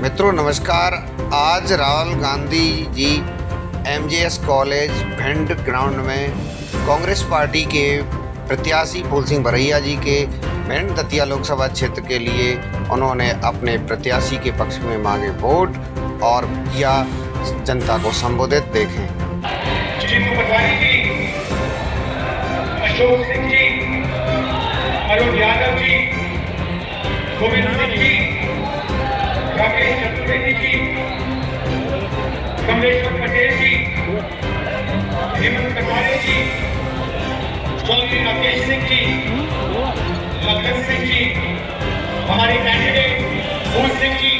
मित्रों नमस्कार। आज Rahul Gandhi ji MJS college Bhind ground में कांग्रेस पार्टी के प्रत्याशी फूल सिंह बरैया जी के भिंड दतिया लोकसभा क्षेत्र के लिए उन्होंने अपने प्रत्याशी के पक्ष में मांगे वोट और किया जनता को संबोधित। देखें। अशोक सिंह जी, अरुण यादव जी, गोविंद सिंह जी, राकेश चतुर्वेदी जी, कमलेश्वर पटेल जी, हेमंत कटारे जी, चौधरी राकेश सिंह जी, लखन सिंह जी, हमारे कैंडिडेट फूल सिंह जी,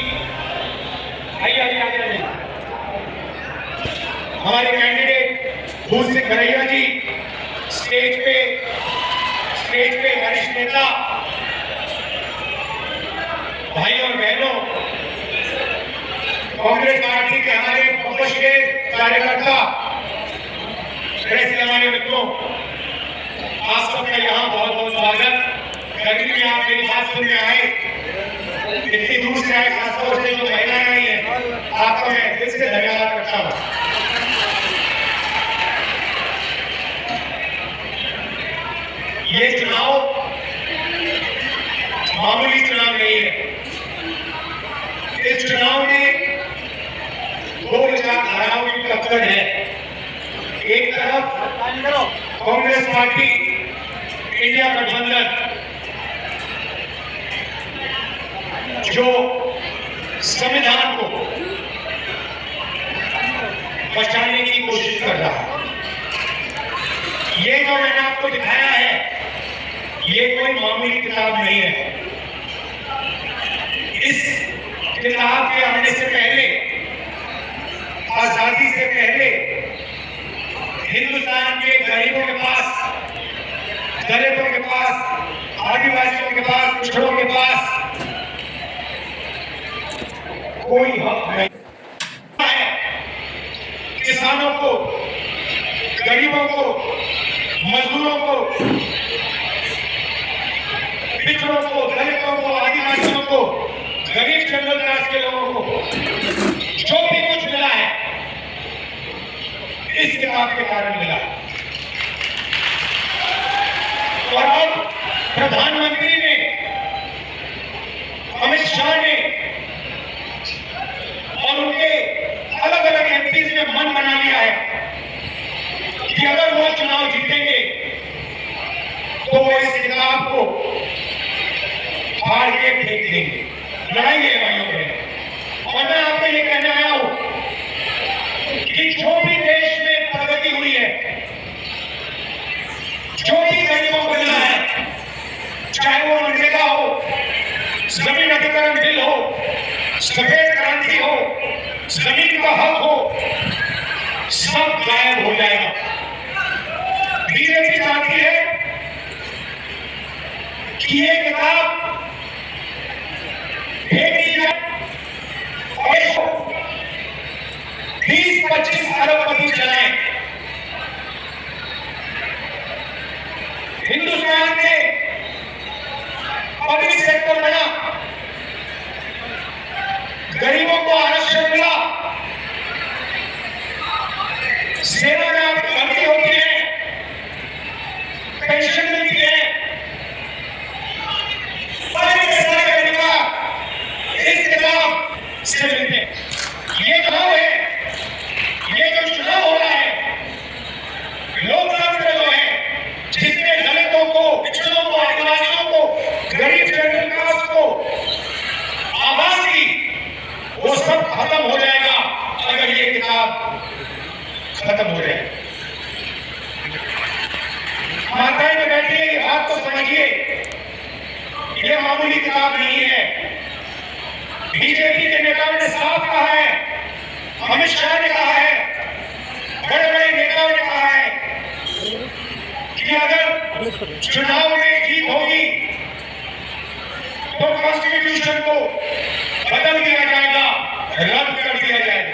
आइए हमारे कैंडिडेट फूल सिंह बरैया जी स्टेज पे वरिष्ठ नेता भाई और बहनों, कांग्रेस पार्टी के हमारे पक्ष कार्यकर्ता, प्रेस लगाने मित्रों, आप सबका यहाँ बहुत बहुत स्वागत। गर्मी में आप मेरी बात सुनने आए, इतनी दूर से आए, खासतौर से जो महिलाएं आई हैं, आपका मैं दिल से धन्यवाद करता हूँ। ये चुनाव मामूली चुनाव नहीं है। इस चुनाव में दो विचारधाराओं की टक्कर है। एक तरफ कांग्रेस पार्टी इंडिया गठबंधन, जो संविधान को बचाने की कोशिश कर रहा है। ये जो मैंने आपको दिखाया है, ये कोई मामूली किताब नहीं है। इस किताब के आने से पहले, आजादी से पहले, हिंदुस्तान के गरीबों के पास, दलितों के पास, आदिवासियों के पास, पिछड़ों के पास कोई हक नहीं है। किसानों को, गरीबों को, मजदूरों को, पिछड़ों को, दलितों को, आदिवासियों को, गरीब जनरल क्लास के लोगों को जो भी कुछ मिला है, इस किताब के कारण मिला है। और अब प्रधानमंत्री ने, अमित शाह ने और उनके अलग अलग एमपीज ने मन बना लिया है कि अगर वो चुनाव जीतेंगे तो वो इस किताब को फाड़ के फेंक देंगे, लड़ाएंगे भाइयों बहनों। और मैं आपको ये कहने आया हूं कि जो भी देश में प्रगति हुई है, जो भी गरीबों को मिला है, चाहे वो मनरेगा हो, जमीन अधिग्रहण बिल हो, सफेद क्रांति हो, जमीन का हक हो, सब गायब हो जाएगा। बीजेपी चाहती है कि ये किताब फेंक दी जाए और 20-25 अरबपति चलाएं। हिंदुस्तान में पब्लिक सेक्टर बना, गरीबों को आरक्षण मिला, सेना में आपकी भर्ती होती है, पेंशन मिलती है, इस किताब से मिलते हैं। ये चुनाव है, ये जो चुनाव हो रहा है, लोकतंत्र जो है, जिसमें दलितों को, पिछड़ों को, आदिवासियों को, गरीब जनरल क्लास को आवाज दी, वो सब खत्म हो जाएगा अगर ये किताब खत्म हो जाए। माताएं में बैठी है, ये बात तो समझिए, ये मामूली किताब नहीं है। बीजेपी के नेताओं ने साफ कहा है, अमित शाह ने कहा है, बड़े बड़े नेताओं ने कहा है कि अगर चुनाव में जीत होगी तो कॉन्स्टिट्यूशन को बदल दिया जाएगा, रद्द कर दिया जाएगा।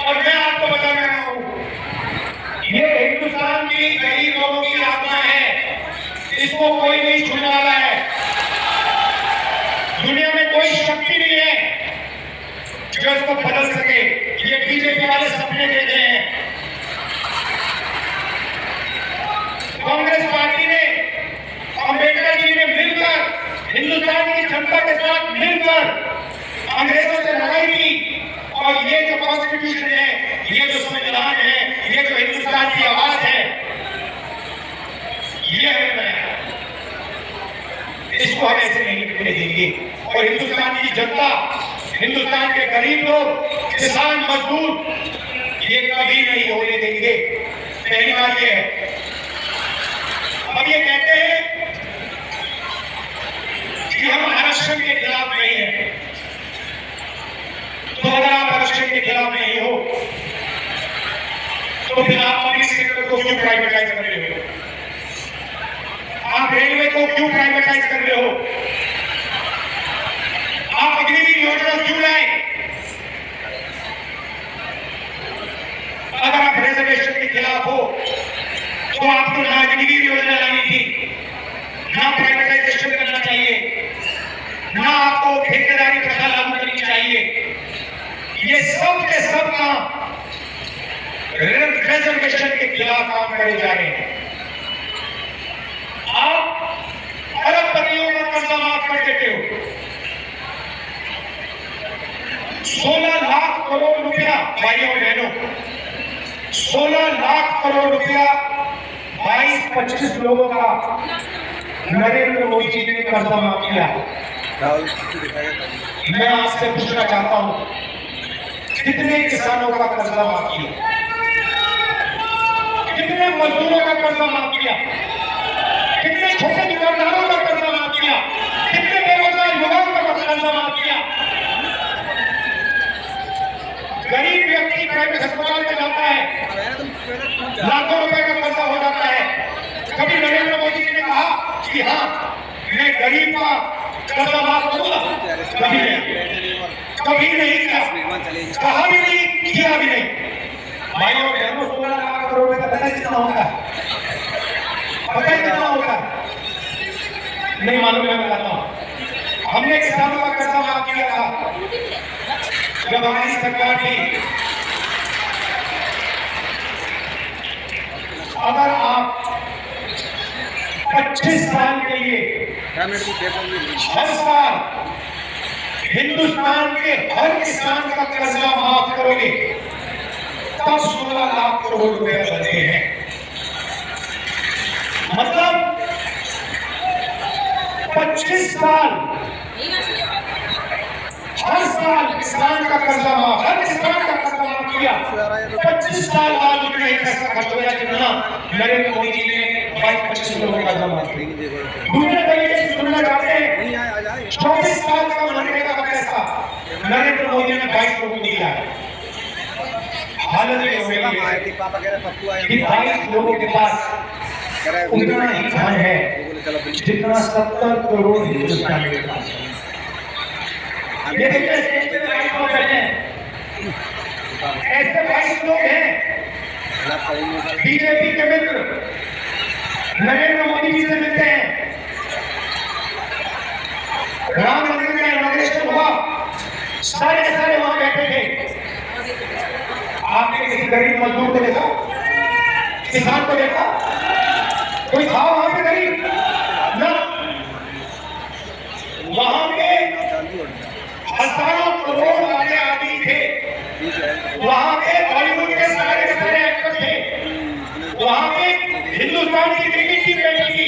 और मैं आपको बताना रहा हूं, ये हिंदुस्तान की गरीब लोगों की आत्मा है, इसको कोई नहीं छूने वाला है। दुनिया में कोई शक्ति नहीं है जो इसको बदल सके। ये बीजेपी वाले सपने देख रहे हैं। कांग्रेस पार्टी ने अंबेडकर जी ने मिलकर हिंदुस्तान की जनता के साथ मिलकर अंग्रेजों से लड़ाई की और ये जो कॉन्स्टिट्यूशन है, ये जो संविधान है, ये जो हिंदुस्तान की आवाज है, ये हमें बनाया। इसको हम ऐसे नहीं बिकने देंगे। और हिंदुस्तान की जनता, हिंदुस्तान के गरीब लोग, किसान, मजदूर ये कभी नहीं होने देंगे। पहली बात ये है। अब ये कहते हैं कि हम आरक्षण के खिलाफ नहीं है। तो अगर आप आरक्षण के खिलाफ नहीं हो तो फिर आप पब्लिक सेक्टर को क्यों प्राइवेटाइज कर रहे हो? आप रेलवे को क्यों प्राइवेटाइज कर रहे हो? आप अग्निवीर योजना क्यों लाए? अगर आप रिजर्वेशन के खिलाफ हो तो आपको ना अग्निवीर योजना लानी थी, ना प्राइवेटाइजेशन करना चाहिए, ना आपको ठेकेदारी प्रथा लागू करनी चाहिए। ये सब के सब काम रिजर्वेशन के खिलाफ काम करे जा रहे हैं। आप अरबपतियों का कर्जा माफ कर देते हो। 16 लाख करोड़ रुपया, भाइयों बहनों, 16 लाख करोड़ रुपया 22-25 लोगों का नरेंद्र मोदी जी ने कर्जा माफ किया। मैं आपसे पूछना चाहता हूं, कितने किसानों का कर्जा माफ किया? कितने मजदूरों का कर्जा माफ किया? कितने छोटे दुकानदारों का कर्जा माफ किया? कितने बेरोजगार युवाओं का कर्जा माफ किया? गरीब व्यक्ति प्राइवेट अस्पताल में जाता है, लाखों रुपए का कर्जा हो जाता है। कभी नरेंद्र मोदी जी ने कहा कि हाँ मैं गरीब का कर्जा माफ करूंगा? कभी नहीं, कभी नहीं किया, कहा भी नहीं, किया भी नहीं। भाइयों बहनों, 16 लाख करोड़ रुपए का पता कितना होगा? पता कितना होगा? नहीं मालूम, मैं बताता हूँ। हमने किसानों का कर्जा माफ किया था जब हमारी सरकार थी। अगर आप 25 साल के लिए हर साल हिंदुस्तान के हर kiसान का कर्जा माफ करोगे तब 16 लाख करोड़ रुपए बनते हैं। मतलब 25 साल हर साल किसान का कर्जा माफ, हर किसान का कर्जा माफ किया। 25 साल बाद उतना ही पैसा खर्च हो गया जितना नरेंद्र मोदी जी ने 22-25 लोगों का कर्जा माफ किया। दूसरे तरीके से सुनना चाहते हैं, 24 साल का मनरेगा का पैसा नरेंद्र मोदी ने 22 लोगों को दिया। हालत ये हो गई है कि 22 लोगों के पास उतना ही धन है जितना 70 करोड़ हिंदुस्तान के पास है। ये देखिए, ऐसे 22 लोग हैं बीजेपी के मित्र, नरेंद्र मोदी जी से मिलते हैं। राम मंदिर का इनॉग्रेशन हुआ, सारे के सारे वहां बैठे थे। आपने किसी गरीब मजदूर को देखा? किसान को देखा? कोई था वहां पे गरीब? ना। वहां पे हजारों करोड़ वाले आदमी थे। वहां पे बॉलीवुड के सारे एक्टर थे। वहां पे हिंदुस्तान की क्रिकेट टीम बैठी थी।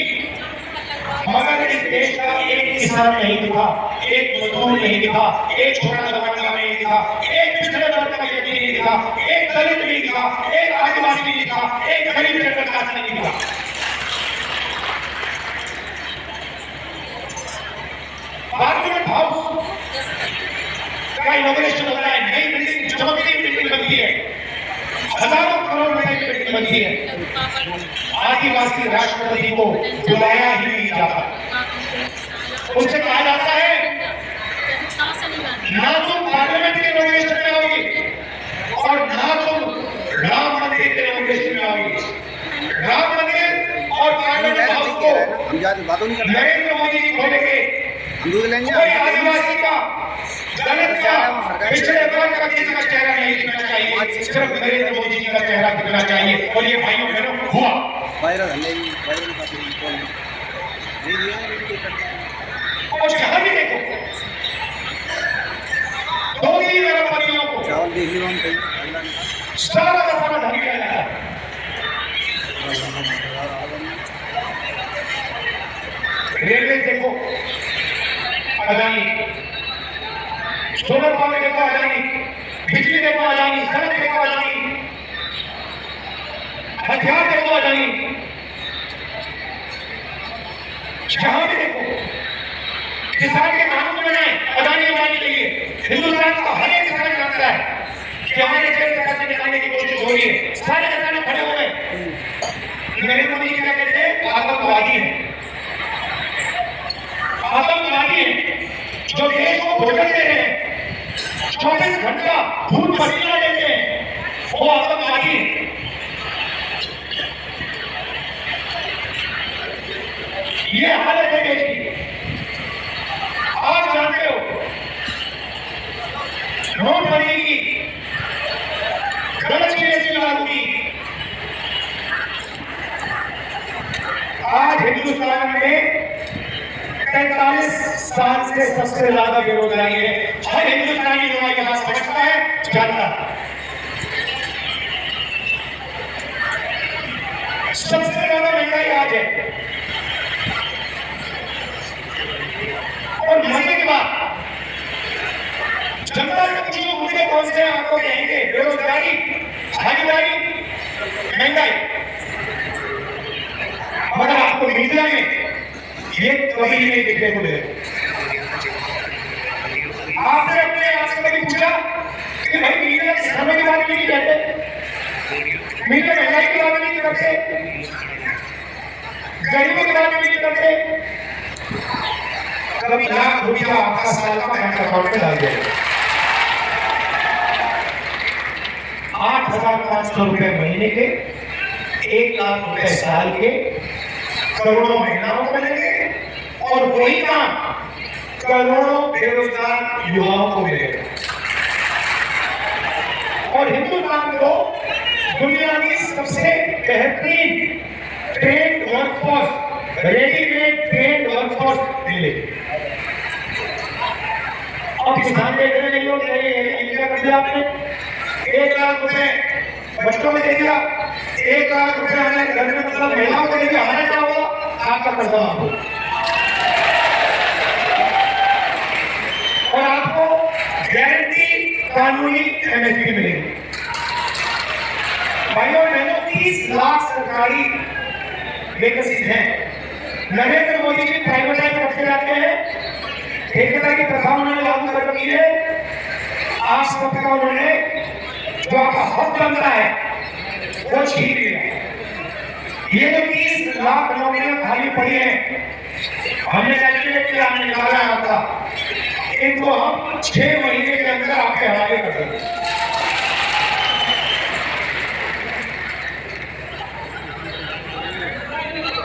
मगर इस देश का एक किसान नहीं दिखा, एक मजदूर नहीं दिखा, एक छोटा दुकानदार नहीं दिखा, एक पिछड़े वर्ग का व्यक्ति नहीं दिखा, एक दलित नहीं दिखा, एक आदिवासी नहीं दिखा, एक गरीब जनता क्लास नहीं दिखा। पार्लियामेंट हाउस का इनॉग्रेशन होता है, नई बिल्डिंग, चमकती बिल्डिंग बनती है, हजारों करोड़ रुपए की बिल्डिंग बनती है। आदिवासी राष्ट्रपति को बुलाया ही नहीं जाता। उनसे कहा जाता है ना तुम पार्लियामेंट के इनॉग्रेशन में आओगे और ना तुम राम मंदिर के इनॉग्रेशन में आओगे। राम मंदिर और पार्लियामेंट हाउस को नरेंद्र मोदी जी खोलेंगे। कोई आदिवासी का, दलित का, पिछड़े वर्ग का किसी का चेहरा नहीं दिखना चाहिए, सिर्फ नरेंद्र मोदी जी का चेहरा दिखना चाहिए। और ये भाइयों बहनों हुआ और जहां भी देखो 2-3 अरबपतियों को सारा का सारा धन दिया जाता है। रेलवे देखो अदानी, सोलर पावर देखो अदानी, बिजली देखो अदानी, सड़क देखो अदानी, हथियार देखो अदानी, जहां भी देखो किसान के कानून बनाए अदानी अदानी के लिए। हिंदुस्तान का हर एक किसान जानता है कि हमारे जेल से पैसे निकालने की कोशिश हो रही है, सारे किसान खड़े हुए। नरेंद्र मोदी क्या कहते हैं? आतंकवादी है, आतंकवादी है जो देश को भोजन दे रहे हैं, 24 घंटा खून पसीना देते हैं, वो आतंकवादी है। ये हालत है देश की। आप जानते हो नोटबंदी की गलत नीति लागू की, आज हिंदुस्तान में 45 साल से सबसे ज्यादा बेरोजगारी है। हर हिंदुस्तानी युवा ये बात समझता है, जानता है। सबसे ज्यादा महंगाई आज है। और मजे की बात, जनता से पूछो मुद्दे कौन से हैं, आपको कहेंगे बेरोजगारी, भागीदारी, महंगाई। मगर आपको मीडिया में ये कभी नहीं दिखने को मिले। आपने अपने आप से कभी पूछा कि भाई मीडिया किसानों की बात नहीं कहते, मीडिया महंगाई की बात नहीं करते, गरीबों की बात नहीं करते? कभी ₹1,00,000 आपका साल का बैंक अकाउंट में डाल दिया, ₹8,500 महीने के, ₹1,00,000 साल के, करोड़ों महिलाओं को मिलेंगे और वही काम करोड़ों बेरोजगार युवाओं को मिलेगा। और हिंदुस्तान को दुनिया की सबसे बेहतरीन trend workforce, readymade trend workforce मिलेगी। अब किसान देख रहे नहीं होते, क्या कर दिया आपने? ₹1,00,000 बच्चों में दे दिया, ₹1,00,000 हमारे घर में मतलब महिलाओं को दे दिया। हमारा क्या हुआ? आपका कर्जा माफ हो। और आपको गारंटी कानूनी एमएसपी मिलेगी। भाइयों बहनों 30 लाख सरकारी वैकेंसीज हैं। नरेंद्र मोदी जी प्राइवेटाइज करते जाते हैं, ठेकेदारी प्रथा उन्होंने लागू कर रखी है। आज तक का उन्होंने जो आपका हक बनता है वो छीन लिया। ये जो 30 लाख नौकरियां खाली पड़ी हैं, हमने कैलकुलेट किया, हमने निकाला था, इनको हम 6 महीने के अंदर आपके हवाले कर देंगे।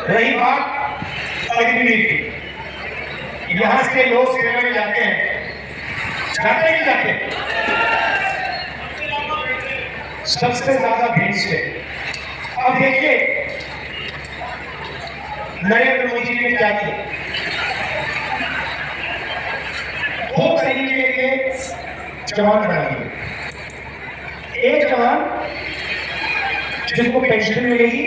रही बात अग्निवीर की, यहां से लोग सेवा में जाते हैं, जाते नहीं जाते? सबसे ज्यादा भीड़ से। अब देखिए नरेंद्र मोदी ने क्या किया। 2 तरीके के जवान बना दिए। एक जवान जिसको पेंशन मिलेगी,